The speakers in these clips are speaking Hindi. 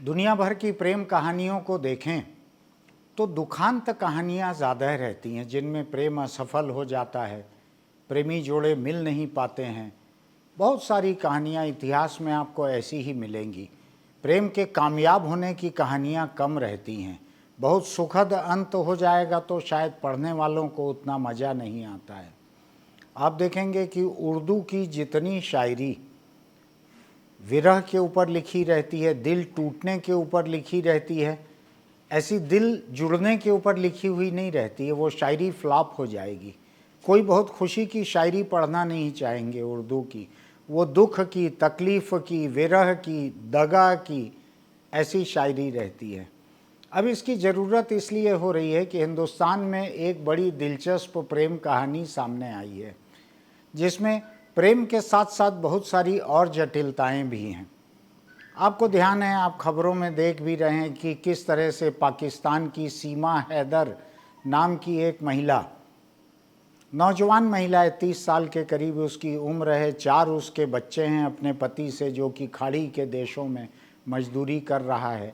दुनिया भर की प्रेम कहानियों को देखें तो दुखांत कहानियाँ ज़्यादा रहती हैं, जिनमें प्रेम असफल हो जाता है, प्रेमी जोड़े मिल नहीं पाते हैं। बहुत सारी कहानियाँ इतिहास में आपको ऐसी ही मिलेंगी। प्रेम के कामयाब होने की कहानियाँ कम रहती हैं। बहुत सुखद अंत हो जाएगा तो शायद पढ़ने वालों को उतना मज़ा नहीं आता है। आप देखेंगे कि उर्दू की जितनी शायरी विरह के ऊपर लिखी रहती है, दिल टूटने के ऊपर लिखी रहती है, ऐसी दिल जुड़ने के ऊपर लिखी हुई नहीं रहती है। वो शायरी फ्लॉप हो जाएगी। कोई बहुत खुशी की शायरी पढ़ना नहीं चाहेंगे उर्दू की। वो दुख की, तकलीफ़ की, विरह की, दगा की ऐसी शायरी रहती है। अब इसकी ज़रूरत इसलिए हो रही है कि हिंदुस्तान में एक बड़ी दिलचस्प प्रेम कहानी सामने आई है, जिसमें प्रेम के साथ साथ बहुत सारी और जटिलताएं भी हैं। आपको ध्यान है, आप खबरों में देख भी रहे हैं कि किस तरह से पाकिस्तान की सीमा हैदर नाम की एक महिला, नौजवान महिला है, 30 साल के करीब उसकी उम्र है, 4 उसके बच्चे हैं अपने पति से, जो कि खाड़ी के देशों में मजदूरी कर रहा है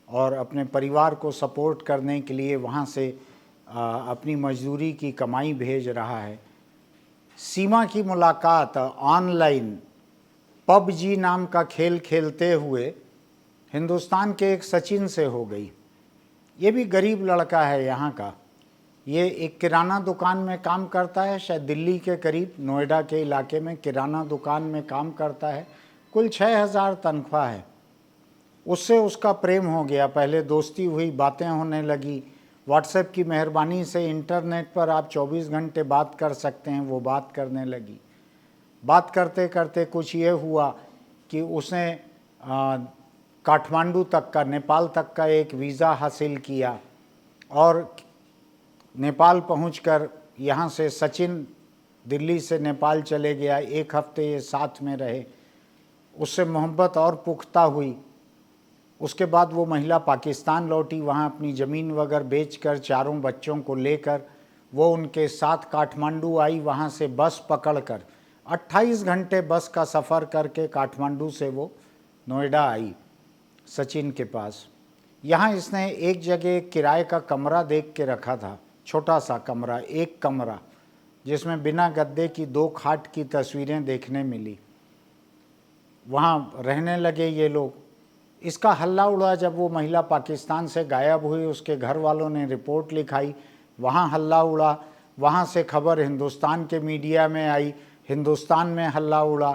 और अपने परिवार को सपोर्ट करने के लिए वहाँ से अपनी मजदूरी की कमाई भेज रहा है। सीमा की मुलाकात ऑनलाइन पबजी नाम का खेल खेलते हुए हिंदुस्तान के एक सचिन से हो गई। ये भी गरीब लड़का है यहाँ का। ये एक किराना दुकान में काम करता है, शायद दिल्ली के करीब नोएडा के इलाके में किराना दुकान में काम करता है। कुल 6,000 तनख्वाह है। उससे उसका प्रेम हो गया। पहले दोस्ती हुई, बातें होने लगी। व्हाट्सएप की मेहरबानी से इंटरनेट पर आप 24 घंटे बात कर सकते हैं, वो बात करने लगी। बात करते करते कुछ ये हुआ कि उसने काठमांडू तक का, नेपाल तक का एक वीज़ा हासिल किया और नेपाल पहुंचकर यहाँ से सचिन दिल्ली से नेपाल चले गया। 1 हफ्ते ये साथ में रहे, उससे मोहब्बत और पुख्ता हुई। उसके बाद वो महिला पाकिस्तान लौटी, वहाँ अपनी ज़मीन वगैरह बेचकर 4 बच्चों को लेकर वो उनके साथ काठमांडू आई। वहाँ से बस पकड़कर 28 घंटे बस का सफ़र करके काठमांडू से वो नोएडा आई सचिन के पास। यहाँ इसने एक जगह किराए का कमरा देख के रखा था, छोटा सा कमरा, एक कमरा, जिसमें बिना गद्दे की 2 खाट की तस्वीरें देखने मिली। वहाँ रहने लगे ये लोग। इसका हल्ला उड़ा जब वो महिला पाकिस्तान से गायब हुई, उसके घर वालों ने रिपोर्ट लिखाई, वहाँ हल्ला उड़ा। वहाँ से खबर हिंदुस्तान के मीडिया में आई, हिंदुस्तान में हल्ला उड़ा।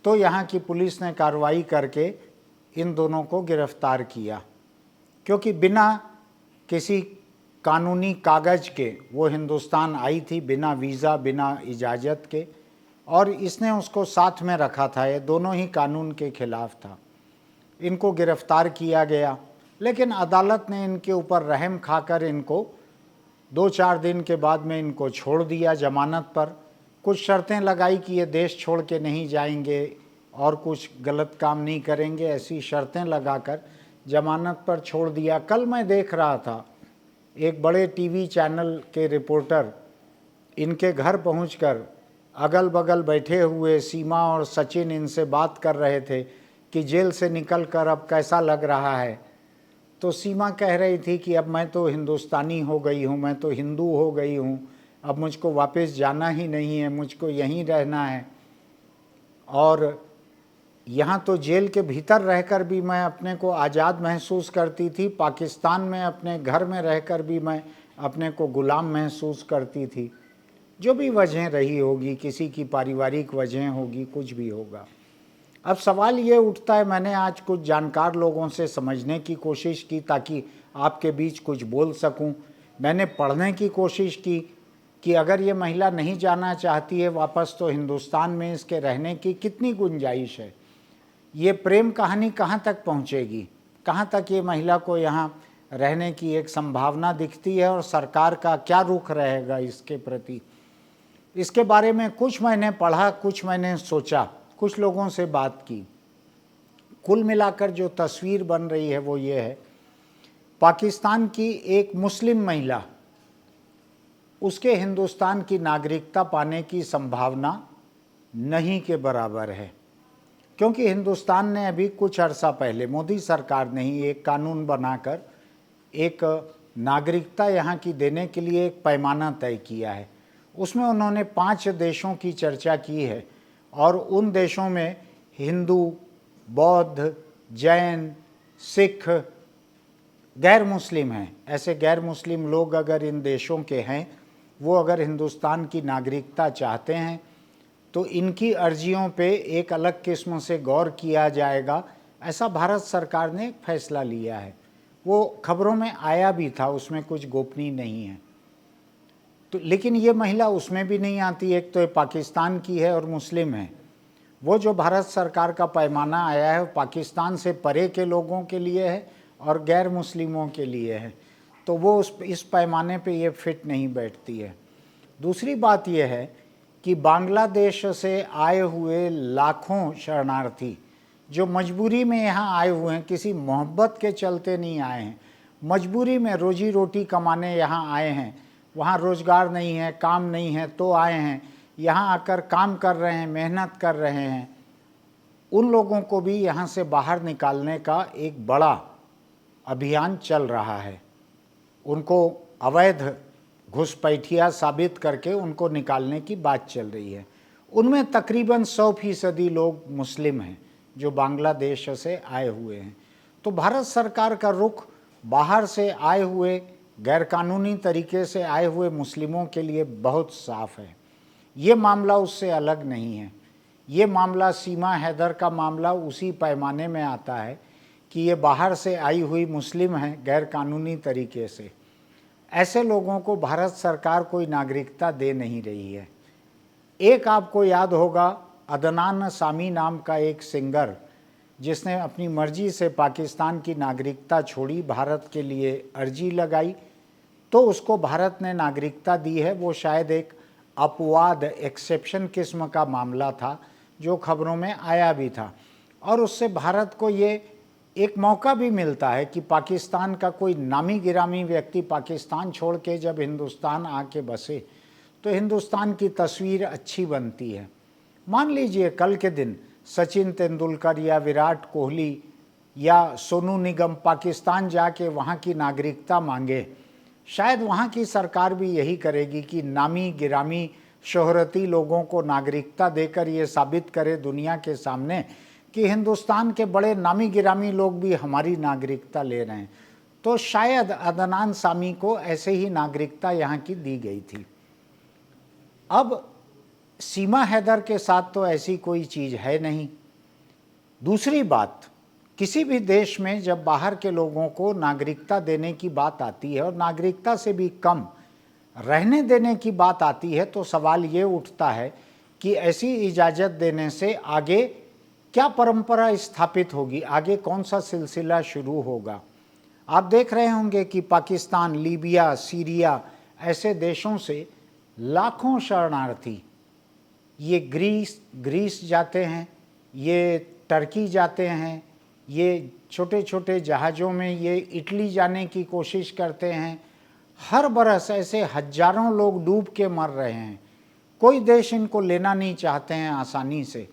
तो यहाँ की पुलिस ने कार्रवाई करके इन दोनों को गिरफ्तार किया, क्योंकि बिना किसी कानूनी कागज़ के वो हिंदुस्तान आई थी, बिना वीज़ा, बिना इजाज़त के, और इसने उसको साथ में रखा था। ये दोनों ही कानून के खिलाफ था। इनको गिरफ्तार किया गया, लेकिन अदालत ने इनके ऊपर रहम खाकर इनको 2-4 दिन के बाद में इनको छोड़ दिया ज़मानत पर। कुछ शर्तें लगाई कि ये देश छोड़ के नहीं जाएंगे और कुछ गलत काम नहीं करेंगे, ऐसी शर्तें लगाकर ज़मानत पर छोड़ दिया। कल मैं देख रहा था, एक बड़े टीवी चैनल के रिपोर्टर इनके घर पहुंचकर अगल बगल बैठे हुए सीमा और सचिन इनसे बात कर रहे थे कि जेल से निकलकर अब कैसा लग रहा है। तो सीमा कह रही थी कि अब मैं तो हिंदुस्तानी हो गई हूँ, मैं तो हिंदू हो गई हूँ, अब मुझको वापस जाना ही नहीं है, मुझको यहीं रहना है। और यहाँ तो जेल के भीतर रहकर भी मैं अपने को आज़ाद महसूस करती थी, पाकिस्तान में अपने घर में रहकर भी मैं अपने को गुलाम महसूस करती थी। जो भी वजह रही होगी, किसी की पारिवारिक वजह होगी, कुछ भी होगा। अब सवाल ये उठता है, मैंने आज कुछ जानकार लोगों से समझने की कोशिश की ताकि आपके बीच कुछ बोल सकूं। मैंने पढ़ने की कोशिश की कि अगर ये महिला नहीं जाना चाहती है वापस, तो हिंदुस्तान में इसके रहने की कितनी गुंजाइश है। ये प्रेम कहानी कहाँ तक पहुँचेगी, कहाँ तक ये महिला को यहाँ रहने की एक संभावना दिखती है, और सरकार का क्या रुख रहेगा इसके प्रति। इसके बारे में कुछ मैंने पढ़ा, कुछ मैंने सोचा, कुछ लोगों से बात की। कुल मिलाकर जो तस्वीर बन रही है वो ये है, पाकिस्तान की एक मुस्लिम महिला, उसके हिंदुस्तान की नागरिकता पाने की संभावना नहीं के बराबर है। क्योंकि हिंदुस्तान ने अभी कुछ अरसा पहले मोदी सरकार ने ही एक कानून बनाकर एक नागरिकता यहाँ की देने के लिए एक पैमाना तय किया है। उसमें उन्होंने 5 देशों की चर्चा की है और उन देशों में हिंदू, बौद्ध, जैन, सिख, गैर मुस्लिम हैं। ऐसे गैर मुस्लिम लोग अगर इन देशों के हैं, वो अगर हिंदुस्तान की नागरिकता चाहते हैं तो इनकी अर्जियों पे एक अलग किस्म से गौर किया जाएगा, ऐसा भारत सरकार ने एक फैसला लिया है। वो खबरों में आया भी था, उसमें कुछ गोपनीय नहीं है। तो लेकिन ये महिला उसमें भी नहीं आती। एक तो ये पाकिस्तान की है और मुस्लिम है। वो जो भारत सरकार का पैमाना आया है पाकिस्तान से परे के लोगों के लिए है और गैर मुस्लिमों के लिए है, तो वो इस पैमाने पे ये फिट नहीं बैठती है। दूसरी बात यह है कि बांग्लादेश से आए हुए लाखों शरणार्थी जो मजबूरी में यहाँ आए हुए हैं, किसी मोहब्बत के चलते नहीं आए हैं, मजबूरी में रोजी रोटी कमाने यहाँ आए हैं, वहाँ रोज़गार नहीं है, काम नहीं है तो आए हैं, यहाँ आकर काम कर रहे हैं, मेहनत कर रहे हैं, उन लोगों को भी यहाँ से बाहर निकालने का एक बड़ा अभियान चल रहा है। उनको अवैध घुसपैठिया साबित करके उनको निकालने की बात चल रही है। उनमें तकरीबन 100% लोग मुस्लिम हैं जो बांग्लादेश से आए हुए हैं। तो भारत सरकार का रुख बाहर से आए हुए गैरकानूनी तरीके से आए हुए मुस्लिमों के लिए बहुत साफ है। ये मामला उससे अलग नहीं है। ये मामला सीमा हैदर का मामला उसी पैमाने में आता है कि ये बाहर से आई हुई मुस्लिम हैं गैरकानूनी तरीके से। ऐसे लोगों को भारत सरकार कोई नागरिकता दे नहीं रही है। एक आपको याद होगा, अदनान सामी नाम का एक सिंगर जिसने अपनी मर्जी से पाकिस्तान की नागरिकता छोड़ी, भारत के लिए अर्जी लगाई तो उसको भारत ने नागरिकता दी है। वो शायद एक अपवाद एक्सेप्शन किस्म का मामला था जो खबरों में आया भी था और उससे भारत को ये एक मौका भी मिलता है कि पाकिस्तान का कोई नामी गिरामी व्यक्ति पाकिस्तान छोड़ के जब हिंदुस्तान आके बसे तो हिंदुस्तान की तस्वीर अच्छी बनती है। मान लीजिए कल के दिन सचिन तेंदुलकर या विराट कोहली या सोनू निगम पाकिस्तान जाके वहाँ की नागरिकता मांगे, शायद वहाँ की सरकार भी यही करेगी कि नामी गिरामी शोहरती लोगों को नागरिकता देकर ये साबित करे दुनिया के सामने कि हिंदुस्तान के बड़े नामी गिरामी लोग भी हमारी नागरिकता ले रहे हैं। तो शायद अदनान सामी को ऐसे ही नागरिकता यहाँ की दी गई थी। अब सीमा हैदर के साथ तो ऐसी कोई चीज़ है नहीं। दूसरी बात, किसी भी देश में जब बाहर के लोगों को नागरिकता देने की बात आती है और नागरिकता से भी कम रहने देने की बात आती है तो सवाल ये उठता है कि ऐसी इजाज़त देने से आगे क्या परंपरा स्थापित होगी, आगे कौन सा सिलसिला शुरू होगा। आप देख रहे होंगे कि पाकिस्तान, लीबिया, सीरिया ऐसे देशों से लाखों शरणार्थी ये ग्रीस जाते हैं, ये टर्की जाते हैं, ये छोटे छोटे जहाज़ों में ये इटली जाने की कोशिश करते हैं। हर बरस ऐसे हजारों लोग डूब के मर रहे हैं। कोई देश इनको लेना नहीं चाहते हैं आसानी से,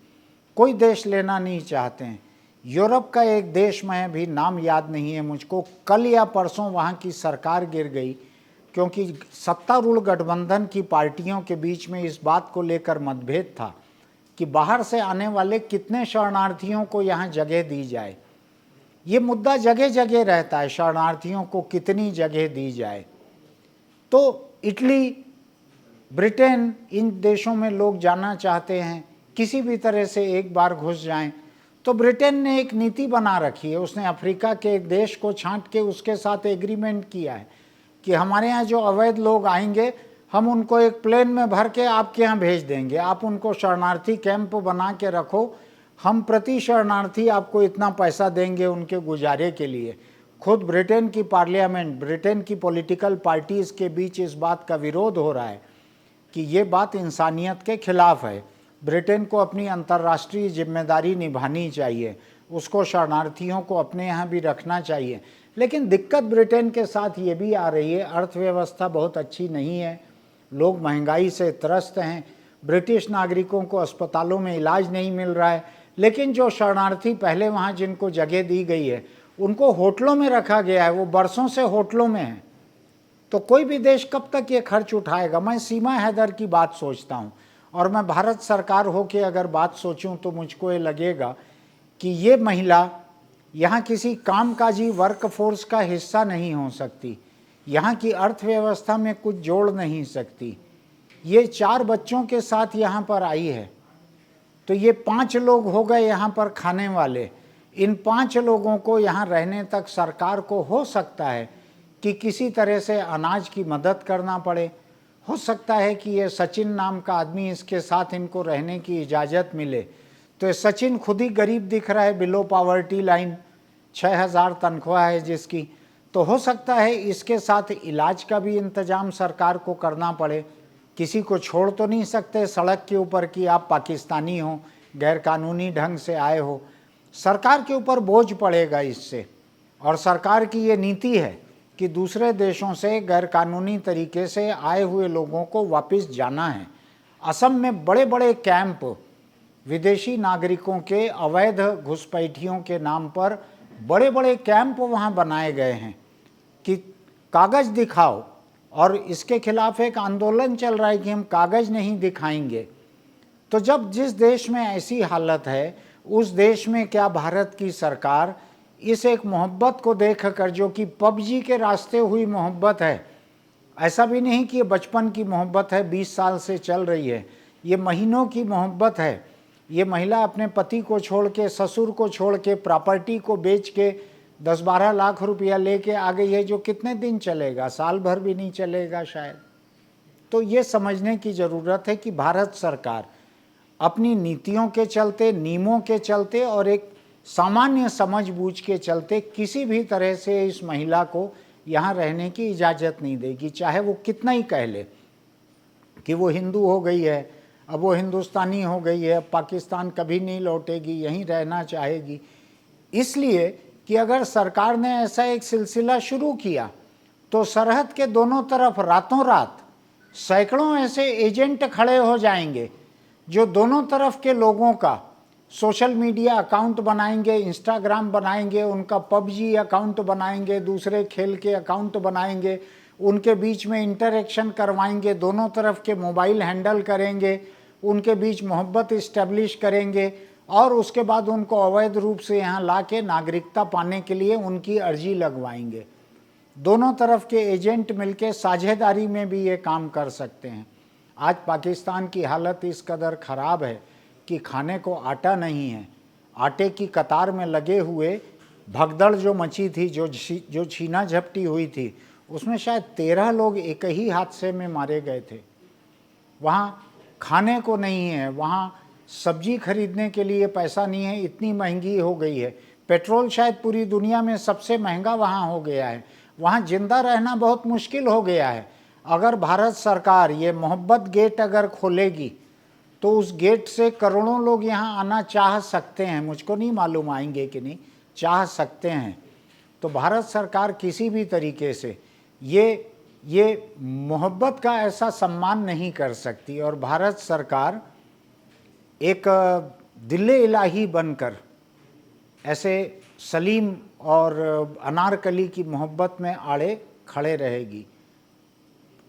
कोई देश लेना नहीं चाहते हैं। यूरोप का एक देश, में भी नाम याद नहीं है मुझको, कल या परसों वहाँ की सरकार गिर गई क्योंकि सत्तारूढ़ गठबंधन की पार्टियों के बीच में इस बात को लेकर मतभेद था कि बाहर से आने वाले कितने शरणार्थियों को यहाँ जगह दी जाए। ये मुद्दा जगह जगह रहता है, शरणार्थियों को कितनी जगह दी जाए। तो इटली, ब्रिटेन, इन देशों में लोग जाना चाहते हैं, किसी भी तरह से एक बार घुस जाएं। तो ब्रिटेन ने एक नीति बना रखी है, उसने अफ्रीका के एक देश को छांट के उसके साथ एग्रीमेंट किया है कि हमारे यहाँ जो अवैध लोग आएंगे हम उनको एक प्लेन में भर के आपके यहाँ भेज देंगे, आप उनको शरणार्थी कैंप बना के रखो, हम प्रति शरणार्थी आपको इतना पैसा देंगे उनके गुजारे के लिए। खुद ब्रिटेन की पार्लियामेंट, ब्रिटेन की पॉलिटिकल पार्टीज़ के बीच इस बात का विरोध हो रहा है कि ये बात इंसानियत के खिलाफ है। ब्रिटेन को अपनी अंतर्राष्ट्रीय जिम्मेदारी निभानी चाहिए, उसको शरणार्थियों को अपने यहाँ भी रखना चाहिए। लेकिन दिक्कत ब्रिटेन के साथ ये भी आ रही है, अर्थव्यवस्था बहुत अच्छी नहीं है, लोग महंगाई से त्रस्त हैं, ब्रिटिश नागरिकों को अस्पतालों में इलाज नहीं मिल रहा है। लेकिन जो शरणार्थी पहले वहाँ जिनको जगह दी गई है उनको होटलों में रखा गया है, वो बरसों से होटलों में है। तो कोई भी देश कब तक ये खर्च उठाएगा? मैं सीमा हैदर की बात सोचता हूँ, और मैं भारत सरकार हो के अगर बात सोचूं तो मुझको ये लगेगा कि ये महिला यहाँ किसी कामकाजी वर्कफोर्स का हिस्सा नहीं हो सकती, यहाँ की अर्थव्यवस्था में कुछ जोड़ नहीं सकती। ये 4 बच्चों के साथ यहाँ पर आई है, तो ये 5 लोग हो गए यहाँ पर खाने वाले। इन 5 लोगों को यहाँ रहने तक सरकार को हो सकता है कि किसी तरह से अनाज की मदद करना पड़े। हो सकता है कि ये सचिन नाम का आदमी, इसके साथ इनको रहने की इजाज़त मिले। तो ये सचिन खुद ही गरीब दिख रहा है, बिलो पॉवर्टी लाइन, 6,000 तनख्वाह है जिसकी। तो हो सकता है इसके साथ इलाज का भी इंतजाम सरकार को करना पड़े। किसी को छोड़ तो नहीं सकते सड़क के ऊपर कि आप पाकिस्तानी हो, गैरकानूनी ढंग से आए हो। सरकार के ऊपर बोझ पड़ेगा इससे, और सरकार की ये नीति है कि दूसरे देशों से गैरकानूनी तरीके से आए हुए लोगों को वापस जाना है। असम में बड़े बड़े कैंप विदेशी नागरिकों के अवैध घुसपैठियों के नाम पर बड़े बड़े कैंप वहाँ बनाए गए हैं कि कागज़ दिखाओ, और इसके खिलाफ एक आंदोलन चल रहा है कि हम कागज़ नहीं दिखाएंगे। तो जब जिस देश में ऐसी हालत है, उस देश में क्या भारत की सरकार इस एक मोहब्बत को देखकर, जो कि पबजी के रास्ते हुई मोहब्बत है, ऐसा भी नहीं कि ये बचपन की मोहब्बत है, 20 साल से चल रही है, ये महीनों की मोहब्बत है। ये महिला अपने पति को छोड़ के, ससुर को छोड़ के, प्रॉपर्टी को बेच के 10-12 लाख रुपया लेके आ गई है, जो कितने दिन चलेगा? साल भर भी नहीं चलेगा शायद। तो ये समझने की ज़रूरत है कि भारत सरकार अपनी नीतियों के चलते, नियमों के चलते और एक सामान्य समझबूझ के चलते किसी भी तरह से इस महिला को यहाँ रहने की इजाज़त नहीं देगी, चाहे वो कितना ही कह ले कि वो हिंदू हो गई है, अब वो हिंदुस्तानी हो गई है, अब पाकिस्तान कभी नहीं लौटेगी, यहीं रहना चाहेगी। इसलिए कि अगर सरकार ने ऐसा एक सिलसिला शुरू किया तो सरहद के दोनों तरफ रातों रात सैकड़ों ऐसे एजेंट खड़े हो जाएंगे जो दोनों तरफ के लोगों का सोशल मीडिया अकाउंट बनाएंगे, इंस्टाग्राम बनाएंगे, उनका पबजी अकाउंट बनाएंगे, दूसरे खेल के अकाउंट बनाएंगे, उनके बीच में इंटरेक्शन करवाएंगे, दोनों तरफ के मोबाइल हैंडल करेंगे, उनके बीच मोहब्बत इस्टेब्लिश करेंगे, और उसके बाद उनको अवैध रूप से यहाँ ला के नागरिकता पाने के लिए उनकी अर्जी लगवाएंगे। दोनों तरफ के एजेंट मिलके साझेदारी में भी ये काम कर सकते हैं। आज पाकिस्तान की हालत इस कदर ख़राब है कि खाने को आटा नहीं है। आटे की कतार में लगे हुए भगदड़ जो मची थी, जो छीना झपटी हुई थी, उसमें शायद 13 लोग एक ही हादसे में मारे गए थे। वहाँ खाने को नहीं है, वहाँ सब्जी खरीदने के लिए पैसा नहीं है, इतनी महंगी हो गई है। पेट्रोल शायद पूरी दुनिया में सबसे महंगा वहाँ हो गया है। वहाँ जिंदा रहना बहुत मुश्किल हो गया है। अगर भारत सरकार ये मोहब्बत गेट अगर खोलेगी तो उस गेट से करोड़ों लोग यहाँ आना चाह सकते हैं। मुझको नहीं मालूम आएंगे कि नहीं, चाह सकते हैं। तो भारत सरकार किसी भी तरीके से ये मोहब्बत का ऐसा सम्मान नहीं कर सकती, और भारत सरकार एक दिल्ले इलाही बनकर ऐसे सलीम और अनारकली की मोहब्बत में आड़े खड़े रहेगी,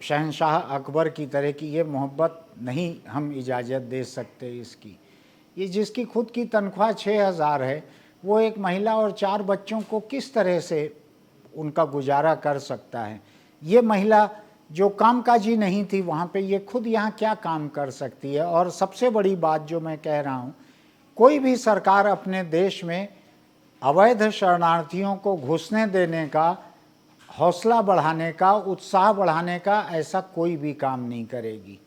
शहंशाह अकबर की तरह की। ये मोहब्बत नहीं हम इजाज़त दे सकते इसकी। ये जिसकी खुद की तनख्वाह 6,000 है, वो एक महिला और 4 बच्चों को किस तरह से उनका गुजारा कर सकता है? ये महिला जो कामकाजी नहीं थी वहाँ पे, ये खुद यहाँ क्या काम कर सकती है? और सबसे बड़ी बात जो मैं कह रहा हूँ, कोई भी सरकार अपने देश में अवैध शरणार्थियों को घुसने देने का, हौसला बढ़ाने का, उत्साह बढ़ाने का ऐसा कोई भी काम नहीं करेगी।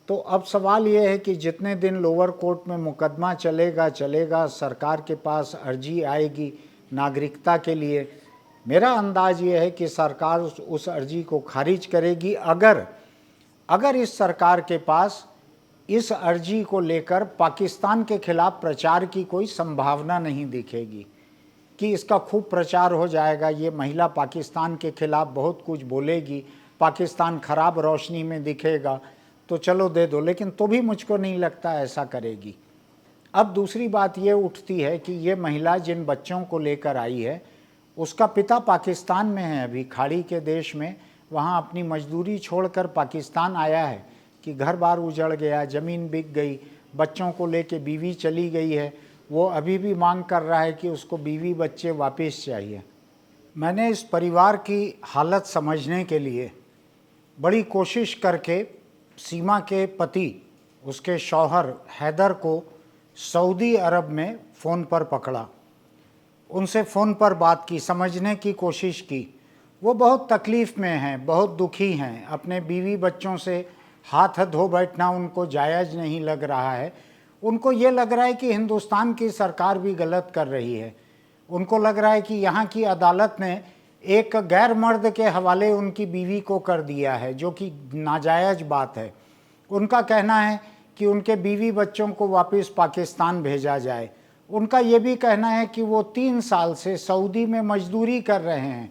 तो अब सवाल ये है कि जितने दिन लोअर कोर्ट में मुकदमा चलेगा, सरकार के पास अर्जी आएगी नागरिकता के लिए, मेरा अंदाज ये है कि सरकार उस अर्जी को खारिज करेगी अगर इस सरकार के पास इस अर्जी को लेकर पाकिस्तान के खिलाफ प्रचार की कोई संभावना नहीं दिखेगी कि इसका खूब प्रचार हो जाएगा, ये महिला पाकिस्तान के खिलाफ बहुत कुछ बोलेगी, पाकिस्तान खराब रोशनी में दिखेगा, तो चलो दे दो। लेकिन तो भी मुझको नहीं लगता ऐसा करेगी। अब दूसरी बात ये उठती है कि ये महिला जिन बच्चों को लेकर आई है उसका पिता पाकिस्तान में है, अभी खाड़ी के देश में, वहाँ अपनी मजदूरी छोड़कर पाकिस्तान आया है कि घर बार उजड़ गया, ज़मीन बिक गई, बच्चों को लेके बीवी चली गई है। वो अभी भी मांग कर रहा है कि उसको बीवी बच्चे वापस चाहिए। मैंने इस परिवार की हालत समझने के लिए बड़ी कोशिश करके सीमा के पति, उसके शौहर हैदर को सऊदी अरब में फ़ोन पर पकड़ा, उनसे फ़ोन पर बात की, समझने की कोशिश की। वो बहुत तकलीफ़ में हैं, बहुत दुखी हैं, अपने बीवी बच्चों से हाथ धो बैठना उनको जायज़ नहीं लग रहा है। उनको ये लग रहा है कि हिंदुस्तान की सरकार भी गलत कर रही है। उनको लग रहा है कि यहाँ की अदालत ने एक गैर मर्द के हवाले उनकी बीवी को कर दिया है, जो कि नाजायज़ बात है। उनका कहना है कि उनके बीवी बच्चों को वापस पाकिस्तान भेजा जाए। उनका ये भी कहना है कि वो 3 साल से सऊदी में मजदूरी कर रहे हैं,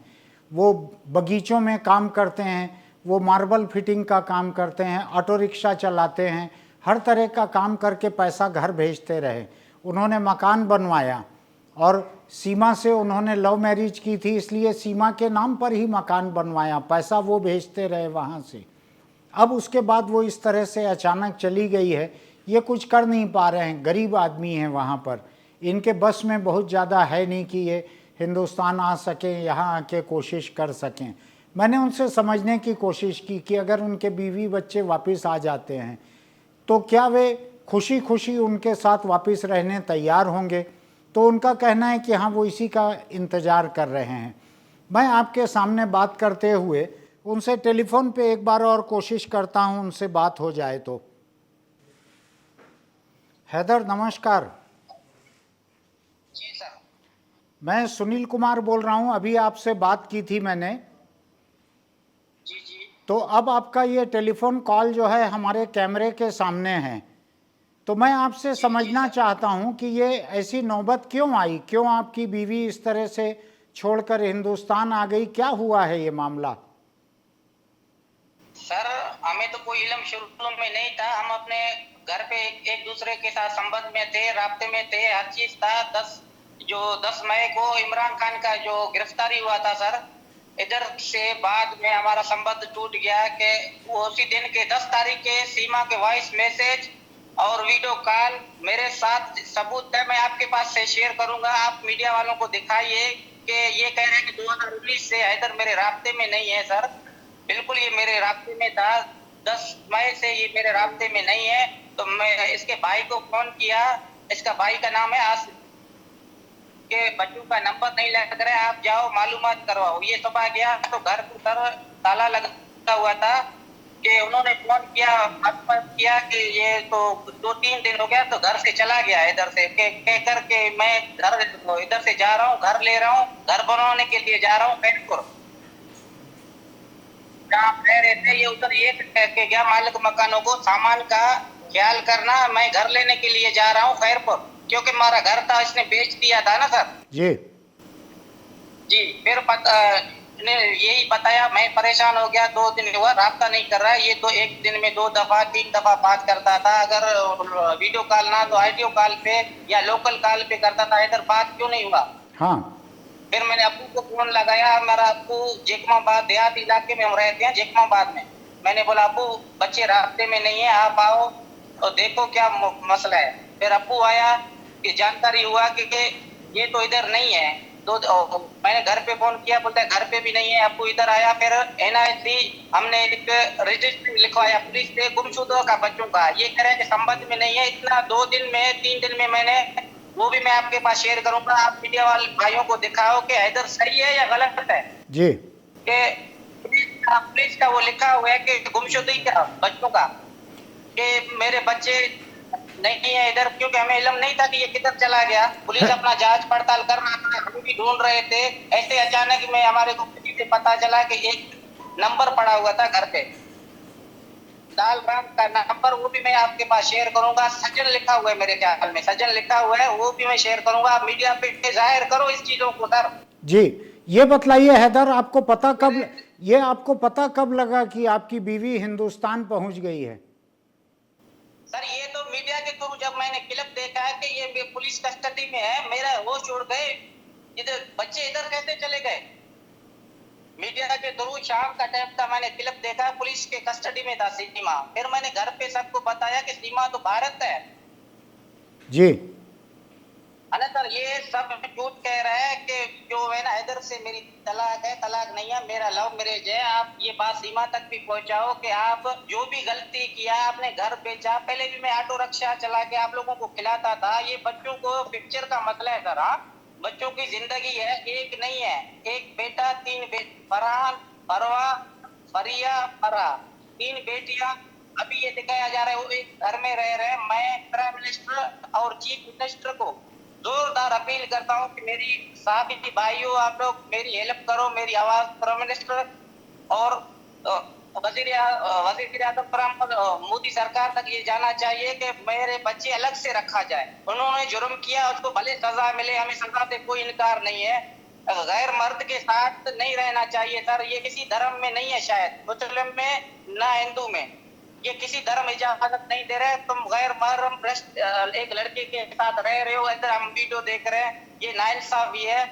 वो बगीचों में काम करते हैं, वो मार्बल फिटिंग का काम करते हैं, ऑटो रिक्शा चलाते हैं, हर तरह का काम करके पैसा घर भेजते रहे। उन्होंने मकान बनवाया और सीमा से उन्होंने लव मैरिज की थी, इसलिए सीमा के नाम पर ही मकान बनवाया, पैसा वो भेजते रहे वहाँ से। अब उसके बाद वो इस तरह से अचानक चली गई है, ये कुछ कर नहीं पा रहे हैं, गरीब आदमी हैं वहाँ पर, इनके बस में बहुत ज़्यादा है नहीं कि ये हिंदुस्तान आ सकें, यहाँ आके कोशिश कर सकें। मैंने उनसे समझने की कोशिश की कि अगर उनके बीवी बच्चे वापस आ जाते हैं तो क्या वे खुशी खुशी उनके साथ वापस रहने तैयार होंगे। तो उनका कहना है कि हाँ, वो इसी का इंतज़ार कर रहे हैं। मैं आपके सामने बात करते हुए उनसे टेलीफोन पे एक बार और कोशिश करता हूँ, उनसे बात हो जाए तो। हैदर नमस्कार। जी सर। मैं सुनील कुमार बोल रहा हूँ, अभी आपसे बात की थी मैंने। जी जी। तो अब आपका ये टेलीफोन कॉल जो है हमारे कैमरे के सामने है, तो मैं आपसे समझना चाहता हूँ कि ये ऐसी नौबत क्यों आई, क्यों आपकी बीवी इस तरह से छोड़कर हिंदुस्तान आ गई, क्या हुआ है ये मामला? सर, हमें तो कोई इल्म शुरू में नहीं था। हम अपने घर पे एक दूसरे के साथ संबंध में थे, राब्ते में थे, हर चीज था। 10 मई को इमरान खान का जो गिरफ्तारी हुआ था सर, इधर से बाद में हमारा संबंध टूट गया कि वो उसी दिन के 10 तारीख के सीमा के वॉइस मैसेज और वीडियो कॉल मेरे साथ सबूत है, मैं आपके पास से शेयर करूंगा। आप मीडिया वालों को दिखाइए कि ये कह रहे हैं कि 2019 से हैदर मेरे राब्ते में नहीं है। सर बिल्कुल ये मेरे राब्ते में था, 10 मई से ये मेरे राब्ते में नहीं है। तो मैं इसके भाई को फोन किया, इसका भाई का नाम है आसिफ, के बच्चों का नंबर नहीं लग रहा है, आप जाओ मालूमात करवाओ। ये सुबह गया तो घर पर ताला लगा हुआ था कि उन्होंने फोन किया, बात किया कि ये तो 2-3 दिन हो गया, तो घर से चला गया इधर से कह कर के मैं घर इधर से जा रहा हूँ, घर ले रहा हूँ, घर बनवाने के लिए जा रहा हूँ फैनपुर, जहाँ रह रहे थे। ये उधर ये कह के गया मालिक मकानों को, सामान का ख्याल करना, मैं घर लेने के लिए जा रहा हूँ खैरपुर, क्योंकि हमारा घर था इसने बेच दिया था ना सर जी जी। फिर ने यही बताया, मैं परेशान हो गया। 2 दिन हुआ राब्ता नहीं कर रहा है ये, तो एक दिन में 2 दफा 3 दफा बात करता था, अगर वीडियो कॉल ना तो ऑडियो कॉल पे या लोकल कॉल पे करता था। इधर बात क्यों नहीं हुआ? हाँ। फिर मैंने अब्बू को फोन लगाया, मेरा अब्बू जेकमाबाद देहात इलाके में हम रहते हैं, जेकमाबाद में। मैंने बोला अब्बू बच्चे रास्ते में नहीं है, आप आओ तो देखो क्या मसला है। फिर अब्बू आया कि जानकारी हुआ कि ये तो इधर नहीं है। तो मैंने घर पे फोन किया, बोलता है घर पे भी नहीं है। अब्बू इधर आया, फिर NIC हमने एक रजिस्ट्री लिखवाया पुलिस से गुमशुदा का बच्चों का। ये कह रहे हैं कि संबंध में नहीं है। इतना 2 दिन में 3 दिन में मैंने, वो भी मैं आपके पास शेयर करूंगा, आप मीडिया वाले भाइयों को दिखाओ कि हैदर सही है या गलत है। जी कि पुलिस का वो लिखा हुआ है कि गुमशुदगी का बच्चों का, कि मेरे बच्चे नहीं है इधर, क्योंकि हमें इल्म नहीं था कि ये किधर चला गया। पुलिस अपना जांच पड़ताल कर रहा था, हम भी ढूंढ रहे थे। ऐसे अचानक में हमारे को से पता चला कि एक नंबर पड़ा हुआ था घर पे, दाल राम का नंबर, वो भी मैं आपके पास शेयर करूंगा। सजन लिखा हुआ है, मेरे ख्याल में सजन लिखा हुआ है, वो भी मैं शेयर करूंगा। आप मीडिया पे जाहिर करो इस चीजों को सर। जी, ये बतलाइए हैदर, आपको पता कब लगा कि आपकी बीवी हिंदुस्तान पहुंच गई है? सर ये तो मीडिया के थ्रू जब मैंने क्लिप देखा है कि ये पुलिस कस्टडी में है, मेरा होश उड़ गए, इधर बच्चे इधर कैसे चले गए? मीडिया के थ्रू शाम का टाइम था, मैंने क्लिप देखा, पुलिस के कस्टडी में था सीमा। फिर मैंने घर पे सबको बताया कि सीमा तो भारत है जी। ना सर। ये सब झूठ कह रहा है कि जो है ना इधर से मेरी तलाक है, तलाक नहीं है, मेरा लव मैरिज है। आप ये बात सीमा तक भी पहुंचाओ कि आप जो भी गलती किया, आपने घर बेचा। पहले भी मैं ऑटो रिक्शा चला के आप लोगों को खिलाता था। ये बच्चों को पिक्चर का मसला है सर। हाँ, बच्चों की जिंदगी है, एक नहीं है, एक बेटा, तीन फरहान, फरवा, फरिया, फरा, तीन बेटियां। अभी ये दिखाया जा रहा है वो एक घर में रह रहे हैं। मैं प्राइम मिनिस्टर और चीफ मिनिस्टर को जोरदार अपील करता हूं कि मेरी साथी भाइयों, आप लोग मेरी हेल्प करो, मेरी आवाज प्राइम मिनिस्टर और वजीर आजम मोदी सरकार तक ये जाना चाहिए कि मेरे बच्चे अलग से रखा जाए। उन्होंने जुर्म किया, उसको भले सजा मिले, हमें सजा से कोई इनकार नहीं है। गैर मर्द के साथ नहीं रहना चाहिए सर। ये किसी धर्म में नहीं है, शायद मुस्लिम में ना हिंदू में, ये किसी धर्म इजाजत नहीं दे रहे। तुम गैर महरम एक लड़के के साथ रह रहे हो, इधर हम वीडियो देख रहे हैं, ये नाइंसाफी है।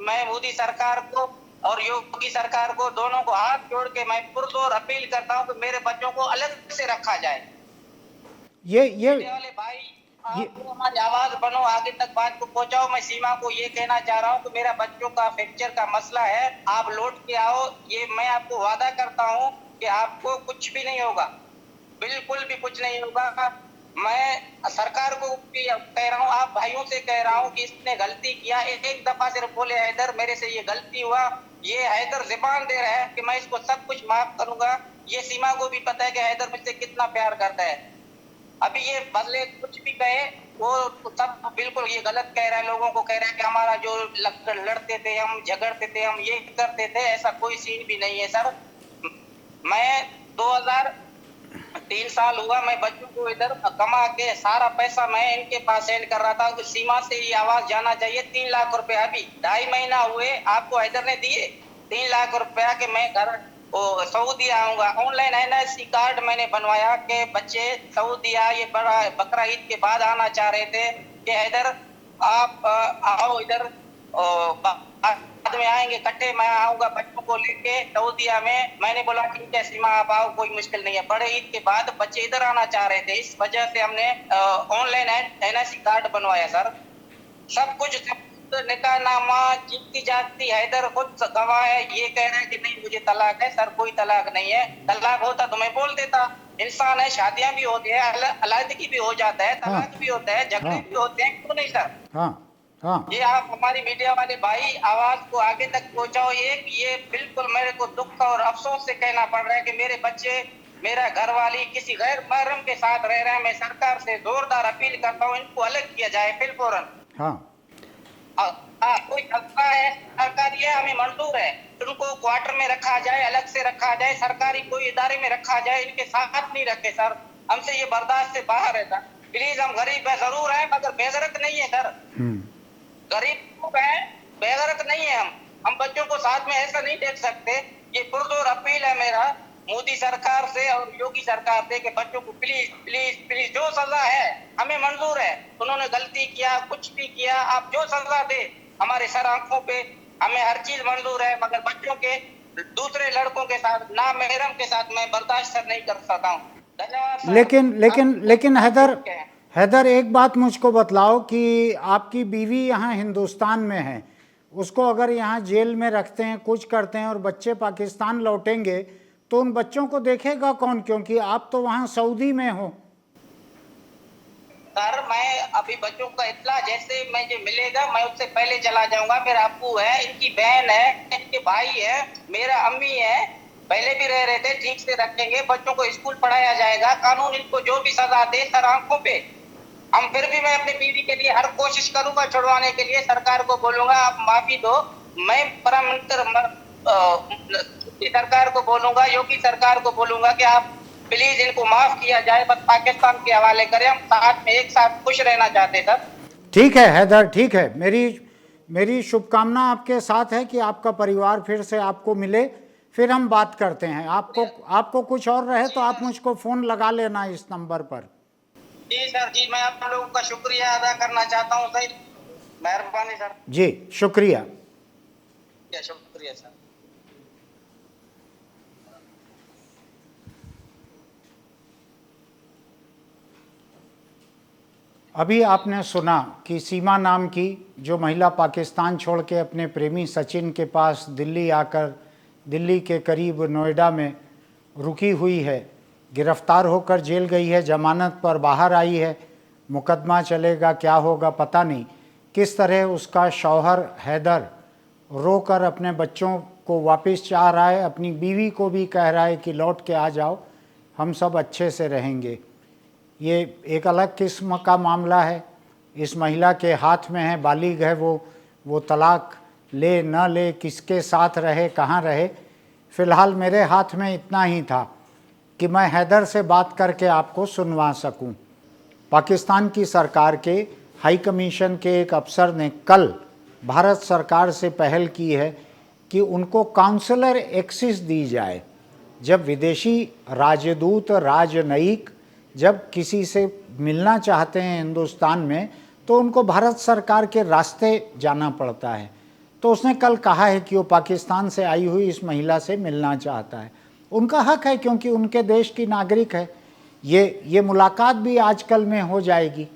मैं मोदी सरकार को और योगी सरकार को, दोनों को हाथ जोड़ के मैं पुरजोर अपील करता हूं कि मेरे बच्चों को अलग से रखा जाए। ये वाले भाई, आप तो हमारी आवाज बनो, आगे तक बात को पहुंचाओ। मैं सीमा को ये कहना चाह रहा हूँ कि मेरा बच्चों का फ्रैक्चर का मसला है, आप लौट के आओ। ये मैं आपको वादा करता हूँ कि आपको कुछ भी नहीं होगा, बिल्कुल भी कुछ नहीं होगा। मैं सरकार को भी कह रहा हूँ, आप भाइयों से कह रहा हूँ कि इसने गलती किया। एक दफा सिर्फ बोले हैदर मेरे से ये गलती हुआ, ये हैदर जुबान दे रहा है कि मैं इसको सब कुछ माफ करूंगा। ये सीमा को भी पता है कि हैदर मुझसे कितना प्यार करता है। अभी ये बदले कुछ भी कहे, वो सब बिल्कुल ये गलत कह रहा है, लोगों को कह रहा है कि हमारा जो लड़ते थे, हम झगड़ते थे, हम ये करते थे, ऐसा कोई सीन भी नहीं है सर। मैं 2003 साल हुआ, मैं बच्चों को इधर कमा के सारा पैसा मैं इनके पास सेंड कर रहा था। सीमा से ये आवाज जाना चाहिए। 3 लाख रुपए अभी 2.5 महीना हुए आपको हैदर ने दिए, 3 लाख रुपया कि मैं घर सऊदी आऊंगा। ऑनलाइन NIC कार्ड मैंने बनवाया कि बच्चे सऊदीया ये बड़ा बकरा ईद के बाद आना चाह रहे थे कि हैदर आप आओ इधर, बाद में आएंगे इकट्ठे, मैं आऊंगा बच्चों को लेके सऊदीया में। मैंने बोला ठीक है सीमा आप आओ, कोई मुश्किल नहीं है। बड़े ईद के बाद बच्चे इधर आना चाह रहे थे, इस वजह से हमने ऑनलाइन NIC कार्ड बनवाया सर। सब कुछ निकाहनामा, जीती जागती हैदर खुद गवाह है। ये कह रहे हैं कि नहीं मुझे तलाक है। सर कोई तलाक नहीं है, तलाक होता तो मैं बोल देता। इंसान है, शादियां भी होती है, अलग भी हो जाता है, तलाक भी होता है, झगड़े भी होते हैं, क्यों नहीं सर? हाँ हाँ ये आप हमारी मीडिया वाले भाई आवाज को आगे तक पहुंचाओ। ये बिल्कुल मेरे को दुख और अफसोस से कहना पड़ रहा है कि मेरे बच्चे, मेरा घर वाली किसी गैर महरम के साथ रह रहे हैं। मैं सरकार से जोरदार अपील करता हूँ, इनको अलग किया जाए फिलफौरन। हाँ कोई खतरा है सरकार, ये हमें मंजूर है। उनको क्वार्टर में रखा जाए, अलग से रखा जाए, सरकारी कोई इदारे में रखा जाए, इनके साथ नहीं रखे सर। हमसे ये बर्दाश्त से बाहर है सर। प्लीज, हम गरीब है जरूर है, मगर बेगरत नहीं है सर। गरीब लोग हैं, बेगरत नहीं है हम बच्चों को साथ में ऐसा नहीं देख सकते। ये पुरजोर अपील है मेरा मोदी सरकार से और योगी सरकार से कि बच्चों को प्लीज प्लीज प्लीज, जो सजा है हमें मंजूर है। उन्होंने गलती किया, कुछ भी किया, आप जो सजा दे हमारे सर आंखों पे, हमें हर चीज मंजूर है। मगर बच्चों के दूसरे लड़कों के साथ, ना मेहरम के साथ मैं बर्दाश्त नहीं कर सकता हूँ। धन्यवाद सर। लेकिन हैदर एक बात मुझको बतलाओ कि आपकी बीवी यहाँ हिंदुस्तान में है, उसको अगर यहाँ जेल में रखते हैं, कुछ करते हैं और बच्चे पाकिस्तान लौटेंगे तो उन बच्चों को देखेगा कौन, क्योंकि आप तो वहाँ सऊदी में हो। सर मैं अभी बच्चों का इतना जैसे मुझे मिलेगा मैं उससे पहले चला जाऊंगा। मेरा अप्पू है, इनकी बहन है, इनके भाई है, मेरा अम्मी है, पहले भी रह रहे थे। ठीक से रखेंगे बच्चों को, स्कूल पढ़ाया जाएगा, कानून इनको जो भी सजा दे सर आंखों पे। हम फिर भी मैं अपनी बीवी के लिए हर कोशिश करूंगा छुड़वाने के लिए। सरकार को बोलूंगा आप माफी दो। मैं प्राइम मिनिस्टर सरकार को बोलूंगा, योगी सरकार को बोलूंगा कि आप प्लीज इनको माफ किया जाए, बस पाकिस्तान के हवाले करें। हम साथ में एक साथ खुश रहना चाहते सर। ठीक है हैदर, ठीक है। मेरी शुभकामना आपके साथ है कि आपका परिवार फिर से आपको मिले। फिर हम बात करते हैं। आपको कुछ और रहे तो आप मुझको फोन लगा लेना इस नंबर पर। जी सर, जी मैं आप लोगों का शुक्रिया अदा करना चाहता हूँ सर। मेहरबानी सर। जी शुक्रिया। शुक्रिया सर। अभी आपने सुना कि सीमा नाम की जो महिला पाकिस्तान छोड़ के अपने प्रेमी सचिन के पास दिल्ली आकर दिल्ली के करीब नोएडा में रुकी हुई है, गिरफ्तार होकर जेल गई है, जमानत पर बाहर आई है, मुकदमा चलेगा, क्या होगा पता नहीं। किस तरह उसका शौहर हैदर रोकर अपने बच्चों को वापस चाह रहा है, अपनी बीवी को भी कह रहा है कि लौट के आ जाओ, हम सब अच्छे से रहेंगे। ये एक अलग किस्म का मामला है। इस महिला के हाथ में है, बालिग है, वो तलाक ले न ले, किसके साथ रहे, कहाँ रहे। फ़िलहाल मेरे हाथ में इतना ही था कि मैं हैदर से बात करके आपको सुनवा सकूं। पाकिस्तान की सरकार के हाई कमीशन के एक अफसर ने कल भारत सरकार से पहल की है कि उनको काउंसलर एक्सेस दी जाए। जब विदेशी राजदूत, राजनयिक जब किसी से मिलना चाहते हैं हिंदुस्तान में, तो उनको भारत सरकार के रास्ते जाना पड़ता है। तो उसने कल कहा है कि वो पाकिस्तान से आई हुई इस महिला से मिलना चाहता है। उनका हक है, क्योंकि उनके देश की नागरिक है। ये मुलाकात भी आजकल में हो जाएगी।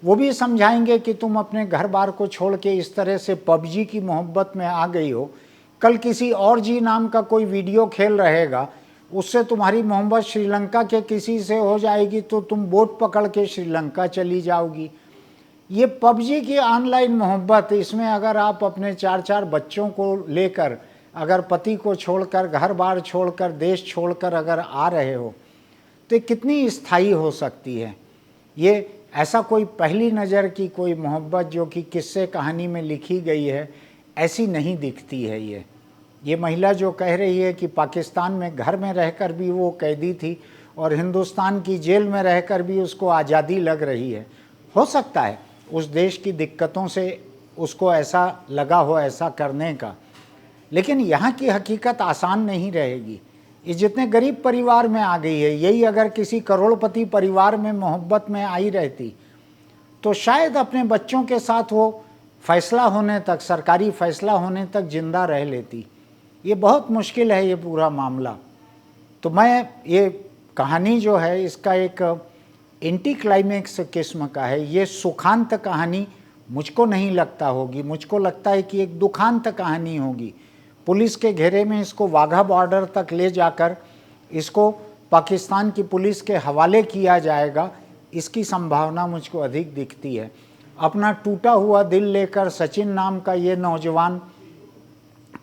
वो भी समझाएंगे कि तुम अपने घर बार को छोड़ के इस तरह से पबजी की मोहब्बत में आ गई हो। कल किसी और जी नाम का कोई वीडियो खेल रहेगा, उससे तुम्हारी मोहब्बत श्रीलंका के किसी से हो जाएगी, तो तुम बोट पकड़ के श्रीलंका चली जाओगी। ये पबजी की ऑनलाइन मोहब्बत, इसमें अगर आप अपने 4-4 बच्चों को लेकर, अगर पति को छोड़कर, घर बार छोड़कर, देश छोड़कर अगर आ रहे हो, तो ये कितनी स्थायी हो सकती है। ये ऐसा कोई पहली नज़र की कोई मोहब्बत जो कि किस्से कहानी में लिखी गई है, ऐसी नहीं दिखती है। ये महिला जो कह रही है कि पाकिस्तान में घर में रहकर भी वो कैदी थी और हिंदुस्तान की जेल में रहकर भी उसको आज़ादी लग रही है। हो सकता है उस देश की दिक्कतों से उसको ऐसा लगा हो ऐसा करने का, लेकिन यहाँ की हकीकत आसान नहीं रहेगी। ये जितने गरीब परिवार में आ गई है, यही अगर किसी करोड़पति परिवार में मोहब्बत में आई रहती, तो शायद अपने बच्चों के साथ वो फैसला होने तक, सरकारी फैसला होने तक जिंदा रह लेती। ये बहुत मुश्किल है ये पूरा मामला। तो मैं ये कहानी जो है, इसका एक एंटी क्लाइमेक्स किस्म का है। ये सुखांत कहानी मुझको नहीं लगता होगी, मुझको लगता है कि एक दुखांत कहानी होगी। पुलिस के घेरे में इसको वाघा बॉर्डर तक ले जाकर इसको पाकिस्तान की पुलिस के हवाले किया जाएगा, इसकी संभावना मुझको अधिक दिखती है। अपना टूटा हुआ दिल लेकर सचिन नाम का ये नौजवान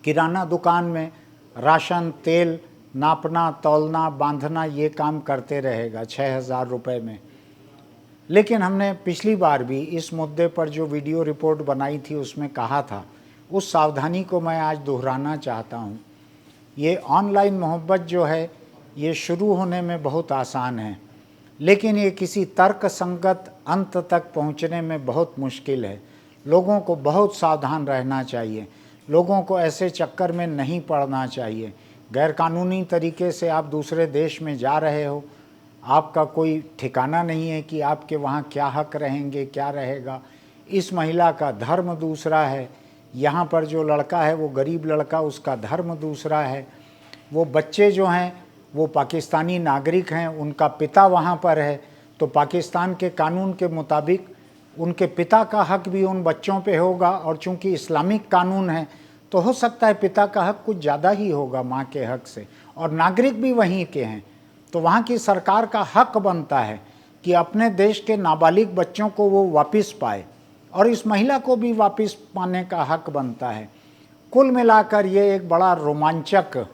किराना दुकान में राशन, तेल नापना, तौलना, बांधना, ये काम करते रहेगा 6,000 रुपये में। लेकिन हमने पिछली बार भी इस मुद्दे पर जो वीडियो रिपोर्ट बनाई थी उसमें कहा था, उस सावधानी को मैं आज दोहराना चाहता हूँ। ये ऑनलाइन मोहब्बत जो है, ये शुरू होने में बहुत आसान है, लेकिन ये किसी तर्क संगत अंत तक पहुँचने में बहुत मुश्किल है। लोगों को बहुत सावधान रहना चाहिए, लोगों को ऐसे चक्कर में नहीं पड़ना चाहिए। गैरकानूनी तरीके से आप दूसरे देश में जा रहे हो, आपका कोई ठिकाना नहीं है कि आपके वहाँ क्या हक रहेंगे, क्या रहेगा। इस महिला का धर्म दूसरा है, यहाँ पर जो लड़का है वो गरीब लड़का, उसका धर्म दूसरा है। वो बच्चे जो हैं वो पाकिस्तानी नागरिक हैं, उनका पिता वहाँ पर है, तो पाकिस्तान के कानून के मुताबिक उनके पिता का हक भी उन बच्चों पे होगा। और चूंकि इस्लामिक कानून है तो हो सकता है पिता का हक कुछ ज़्यादा ही होगा माँ के हक से, और नागरिक भी वहीं के हैं। तो वहाँ की सरकार का हक बनता है कि अपने देश के नाबालिग बच्चों को वो वापस पाए, और इस महिला को भी वापस पाने का हक बनता है। कुल मिलाकर ये एक बड़ा रोमांचक,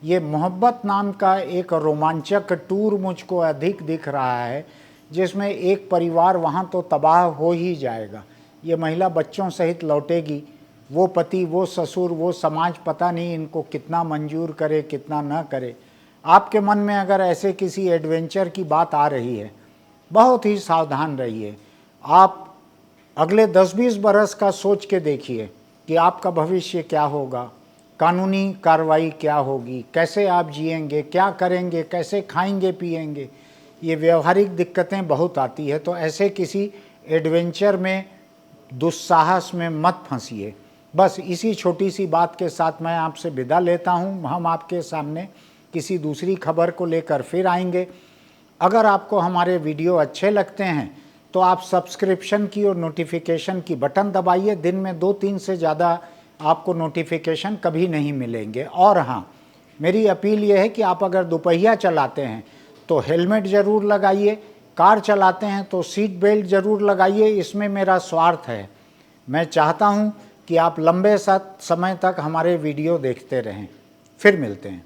ये मोहब्बत नाम का एक रोमांचक टूर मुझको अधिक दिख रहा है, जिसमें एक परिवार वहाँ तो तबाह हो ही जाएगा। ये महिला बच्चों सहित लौटेगी, वो पति, वो ससुर, वो समाज पता नहीं इनको कितना मंजूर करे, कितना न करे। आपके मन में अगर ऐसे किसी एडवेंचर की बात आ रही है, बहुत ही सावधान रहिए। आप अगले 10-20 बरस का सोच के देखिए कि आपका भविष्य क्या होगा, कानूनी कार्रवाई क्या होगी, कैसे आप जिएंगे, क्या करेंगे, कैसे खाएंगे पिएंगे। ये व्यवहारिक दिक्कतें बहुत आती है। तो ऐसे किसी एडवेंचर में, दुस्साहस में मत फंसिए। बस इसी छोटी सी बात के साथ मैं आपसे विदा लेता हूँ। हम आपके सामने किसी दूसरी खबर को लेकर फिर आएंगे। अगर आपको हमारे वीडियो अच्छे लगते हैं तो आप सब्सक्रिप्शन की और नोटिफिकेशन की बटन दबाइए। दिन में 2-3 से ज़्यादा आपको नोटिफिकेशन कभी नहीं मिलेंगे। और हाँ, मेरी अपील ये है कि आप अगर दोपहिया चलाते हैं तो हेलमेट ज़रूर लगाइए, कार चलाते हैं तो सीट बेल्ट ज़रूर लगाइए। इसमें मेरा स्वार्थ है, मैं चाहता हूँ कि आप लंबे समय तक हमारे वीडियो देखते रहें। फिर मिलते हैं।